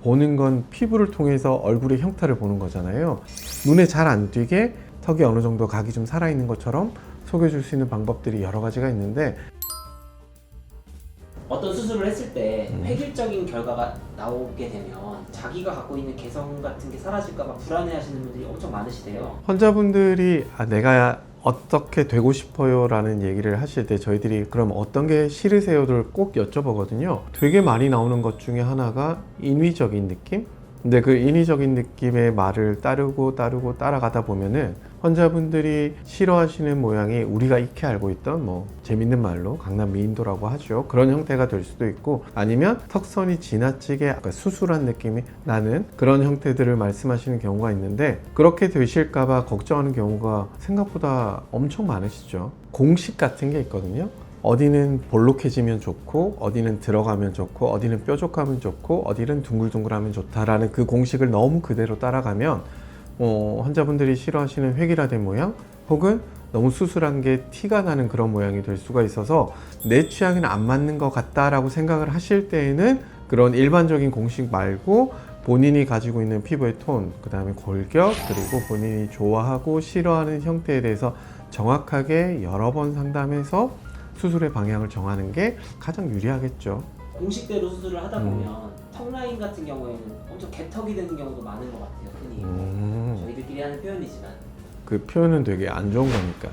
보는 건 피부를 통해서 얼굴의 형태를 보는 거잖아요. 눈에 잘 안 띄게 턱이 어느 정도 각이 좀 살아있는 것처럼 속여줄 수 있는 방법들이 여러 가지가 있는데, 어떤 수술을 했을 때 획일적인 결과가 나오게 되면 자기가 갖고 있는 개성 같은 게 사라질까 봐 불안해하시는 분들이 엄청 많으시대요. 환자분들이 내가 어떻게 되고 싶어요 라는 얘기를 하실 때 저희들이 그럼 어떤 게 싫으세요를 꼭 여쭤보거든요. 되게 많이 나오는 것 중에 하나가 인위적인 느낌? 근데 그 인위적인 느낌의 말을 따라가다 보면은 환자분들이 싫어하시는 모양이 우리가 익히 알고 있던 뭐 재밌는 말로 강남 미인도라고 하죠. 그런 형태가 될 수도 있고, 아니면 턱선이 지나치게 약간 수술한 느낌이 나는 그런 형태들을 말씀하시는 경우가 있는데, 그렇게 되실까봐 걱정하는 경우가 생각보다 엄청 많으시죠. 공식 같은 게 있거든요. 어디는 볼록해지면 좋고, 어디는 들어가면 좋고, 어디는 뾰족하면 좋고, 어디는 둥글둥글하면 좋다라는 그 공식을 너무 그대로 따라가면 환자분들이 싫어하시는 획일화된 모양, 혹은 너무 수술한 게 티가 나는 그런 모양이 될 수가 있어서 내 취향에는 안 맞는 것 같다라고 생각을 하실 때에는 그런 일반적인 공식 말고 본인이 가지고 있는 피부의 톤, 그 다음에 골격, 그리고 본인이 좋아하고 싫어하는 형태에 대해서 정확하게 여러 번 상담해서 수술의 방향을 정하는 게 가장 유리하겠죠. 공식대로 수술을 하다 보면 턱 라인 같은 경우에는 엄청 개턱이 되는 경우도 많은 것 같아요. 흔히 저희들끼리 하는 표현이지만 그 표현은 되게 안 좋은 거니까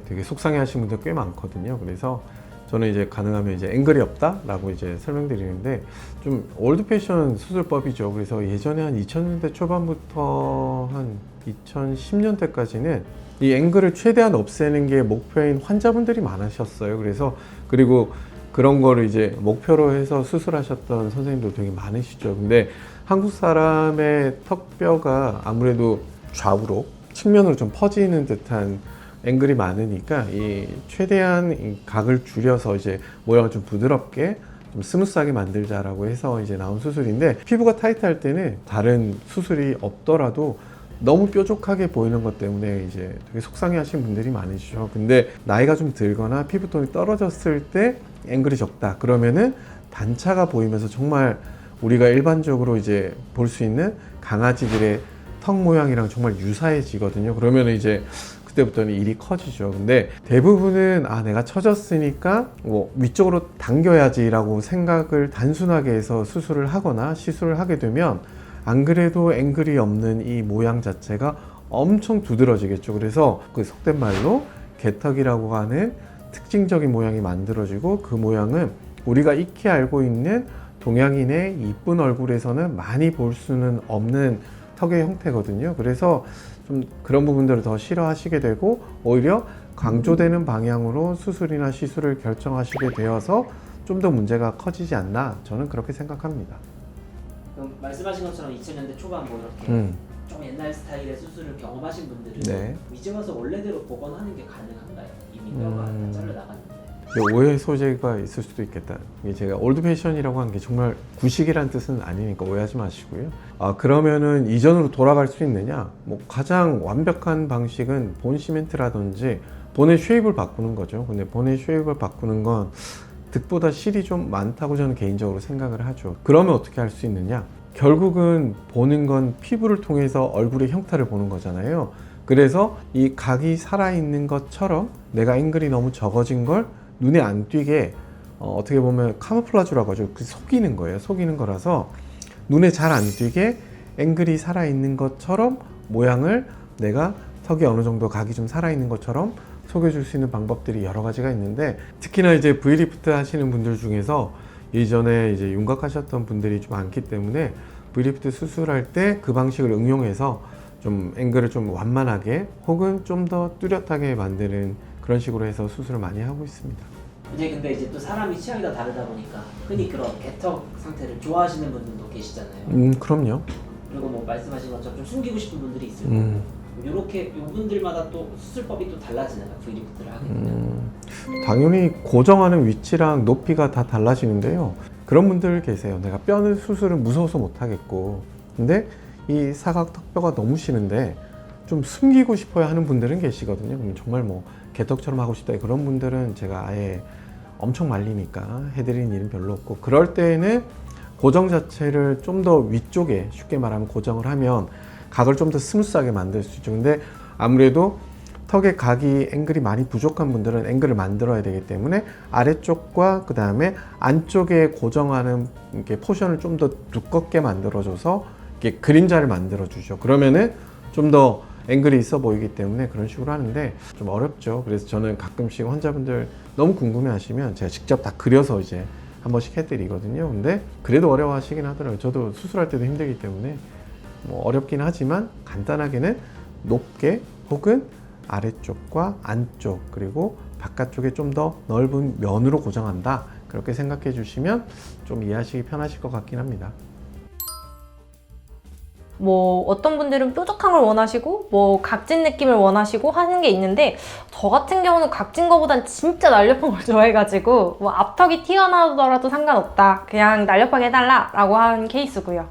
되게 속상해 하시는 분들 꽤 많거든요. 그래서 저는 이제 가능하면 이제 앵글이 없다 라고 이제 설명드리는데, 좀 올드 패션 수술법이죠. 그래서 예전에 한 2000년대 초반부터 한 2010년대까지는 이 앵글을 최대한 없애는 게 목표인 환자분들이 많으셨어요. 그리고 그런 거를 이제 목표로 해서 수술하셨던 선생님도 되게 많으시죠. 근데 한국 사람의 턱뼈가 아무래도 좌우로 측면으로 좀 퍼지는 듯한 앵글이 많으니까 이 최대한 이 각을 줄여서 이제 모양을 좀 부드럽게 좀 스무스하게 만들자라고 해서 이제 나온 수술인데, 피부가 타이트할 때는 다른 수술이 없더라도 너무 뾰족하게 보이는 것 때문에 이제 되게 속상해 하시는 분들이 많으시죠. 근데 나이가 좀 들거나 피부톤이 떨어졌을 때 앵글이 적다 그러면은 단차가 보이면서 정말 우리가 일반적으로 이제 볼 수 있는 강아지들의 턱 모양이랑 정말 유사해지거든요. 그러면 이제 그때부터는 일이 커지죠. 근데 대부분은 내가 처졌으니까 뭐 위쪽으로 당겨야지 라고 생각을 단순하게 해서 수술을 하거나 시술을 하게 되면 안 그래도 앵글이 없는 이 모양 자체가 엄청 두드러지겠죠. 그래서 그 속된 말로 개턱이라고 하는 특징적인 모양이 만들어지고, 그 모양은 우리가 익히 알고 있는 동양인의 이쁜 얼굴에서는 많이 볼 수는 없는 턱의 형태거든요. 그래서 좀 그런 부분들을 더 싫어하시게 되고, 오히려 강조되는 방향으로 수술이나 시술을 결정하시게 되어서 좀 더 문제가 커지지 않나, 저는 그렇게 생각합니다. 그럼 말씀하신 것처럼 2000년대 초반 뭐 이렇게 좀 옛날 스타일의 수술을 경험하신 분들은 네. 이제 와서 원래대로 복원하는 게 가능한가요? 이미 뼈가 다 잘려 나갔는데. 오해 소재가 있을 수도 있겠다. 이게 제가 올드 패션이라고 한 게 정말 구식이란 뜻은 아니니까 오해하지 마시고요. 그러면은 이전으로 돌아갈 수 있느냐? 뭐 가장 완벽한 방식은 본 시멘트라든지 본의 쉐입을 바꾸는 거죠. 근데 본의 쉐입을 바꾸는 건 득보다 실이 좀 많다고 저는 개인적으로 생각을 하죠. 그러면 어떻게 할 수 있느냐? 결국은 보는 건 피부를 통해서 얼굴의 형태를 보는 거잖아요. 그래서 이 각이 살아있는 것처럼 내가 앵글이 너무 적어진 걸 눈에 안 띄게 어떻게 보면 카모플라주라고 하죠. 그 속이는 거예요. 속이는 거라서 눈에 잘 안 띄게 앵글이 살아있는 것처럼 모양을 내가 턱이 어느 정도 각이 좀 살아있는 것처럼 속여줄 수 있는 방법들이 여러 가지가 있는데, 특히나 이제 V리프트 하시는 분들 중에서 예전에 이제 윤곽하셨던 분들이 좀 많기 때문에 V리프트 수술할 때 그 방식을 응용해서 좀 앵글을 좀 완만하게 혹은 좀 더 뚜렷하게 만드는 그런 식으로 해서 수술을 많이 하고 있습니다. 근데 이제 또 사람이 취향이 다 다르다 보니까 흔히 그런 개턱 상태를 좋아하시는 분들도 계시잖아요. 그럼요. 그리고 뭐 말씀하신 것처럼 좀 숨기고 싶은 분들이 있을 거고. 이렇게 이분들마다 또 수술법이 또 달라지나요? V리프트를 하게 되면? 당연히 고정하는 위치랑 높이가 다 달라지는데요. 그런 분들 계세요. 내가 뼈는 수술은 무서워서 못 하겠고, 근데 이 사각 턱뼈가 너무 싫은데 좀 숨기고 싶어야 하는 분들은 계시거든요. 그럼 정말 뭐 개턱처럼 하고 싶다 그런 분들은 제가 아예 엄청 말리니까 해드리는 일은 별로 없고, 그럴 때에는 고정 자체를 좀 더 위쪽에 쉽게 말하면 고정을 하면 각을 좀 더 스무스하게 만들 수 있죠. 근데 아무래도 턱의 각이 앵글이 많이 부족한 분들은 앵글을 만들어야 되기 때문에 아래쪽과 그 다음에 안쪽에 고정하는 이렇게 포션을 좀 더 두껍게 만들어줘서 이렇게 그림자를 만들어주죠. 그러면은 좀 더 앵글이 있어 보이기 때문에 그런 식으로 하는데 좀 어렵죠. 그래서 저는 가끔씩 환자분들 너무 궁금해 하시면 제가 직접 다 그려서 이제 한 번씩 해드리거든요. 근데 그래도 어려워하시긴 하더라고요. 저도 수술할 때도 힘들기 때문에 뭐 어렵긴 하지만 간단하게는 높게 혹은 아래쪽과 안쪽 그리고 바깥쪽에 좀 더 넓은 면으로 고정한다. 그렇게 생각해 주시면 좀 이해하시기 편하실 것 같긴 합니다. 뭐 어떤 분들은 뾰족한 걸 원하시고 뭐 각진 느낌을 원하시고 하는 게 있는데 저 같은 경우는 각진 거보단 진짜 날렵한 걸 좋아해가지고 뭐 앞턱이 튀어나오더라도 상관없다. 그냥 날렵하게 해달라 라고 하는 케이스고요.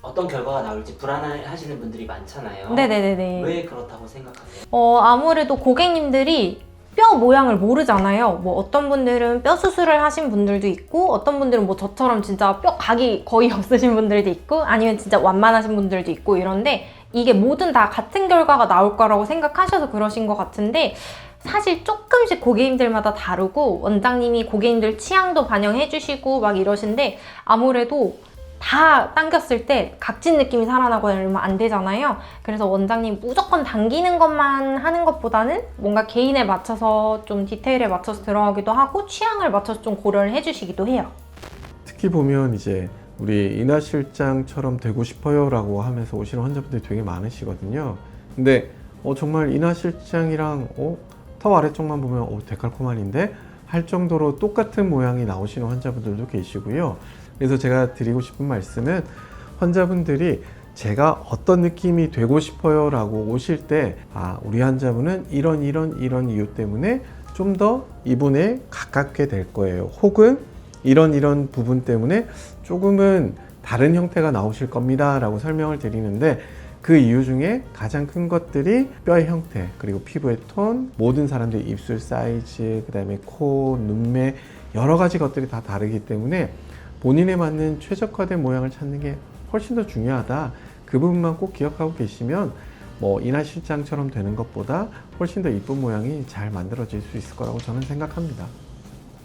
어떤 결과가 나올지 불안해하시는 분들이 많잖아요. 네네네네. 왜 그렇다고 생각하세요? 아무래도 고객님들이 뼈 모양을 모르잖아요. 뭐 어떤 분들은 뼈 수술을 하신 분들도 있고 어떤 분들은 뭐 저처럼 진짜 뼈 각이 거의 없으신 분들도 있고 아니면 진짜 완만하신 분들도 있고 이런데 이게 모든 다 같은 결과가 나올 거라고 생각하셔서 그러신 것 같은데 사실 조금씩 고객님들마다 다르고 원장님이 고객님들 취향도 반영해 주시고 막 이러신데 아무래도 다 당겼을 때 각진 느낌이 살아나거나 이러면 안 되잖아요. 그래서 원장님 무조건 당기는 것만 하는 것보다는 뭔가 개인에 맞춰서 좀 디테일에 맞춰서 들어가기도 하고 취향을 맞춰서 좀 고려를 해주시기도 해요. 특히 보면 이제 우리 이나 실장처럼 되고 싶어요 라고 하면서 오시는 환자분들이 되게 많으시거든요. 근데 정말 이나 실장이랑 턱 아래쪽만 보면 데칼코마니인데 할 정도로 똑같은 모양이 나오시는 환자분들도 계시고요. 그래서 제가 드리고 싶은 말씀은 환자분들이 제가 어떤 느낌이 되고 싶어요 라고 오실 때 우리 환자분은 이런 이유 때문에 좀 더 이분에 가깝게 될 거예요. 혹은 이런 부분 때문에 조금은 다른 형태가 나오실 겁니다 라고 설명을 드리는데 그 이유 중에 가장 큰 것들이 뼈의 형태, 그리고 피부의 톤, 모든 사람들의 입술 사이즈, 그 다음에 코, 눈매 여러 가지 것들이 다 다르기 때문에 본인에 맞는 최적화된 모양을 찾는 게 훨씬 더 중요하다. 그 부분만 꼭 기억하고 계시면 뭐 이나 실장처럼 되는 것보다 훨씬 더 이쁜 모양이 잘 만들어질 수 있을 거라고 저는 생각합니다.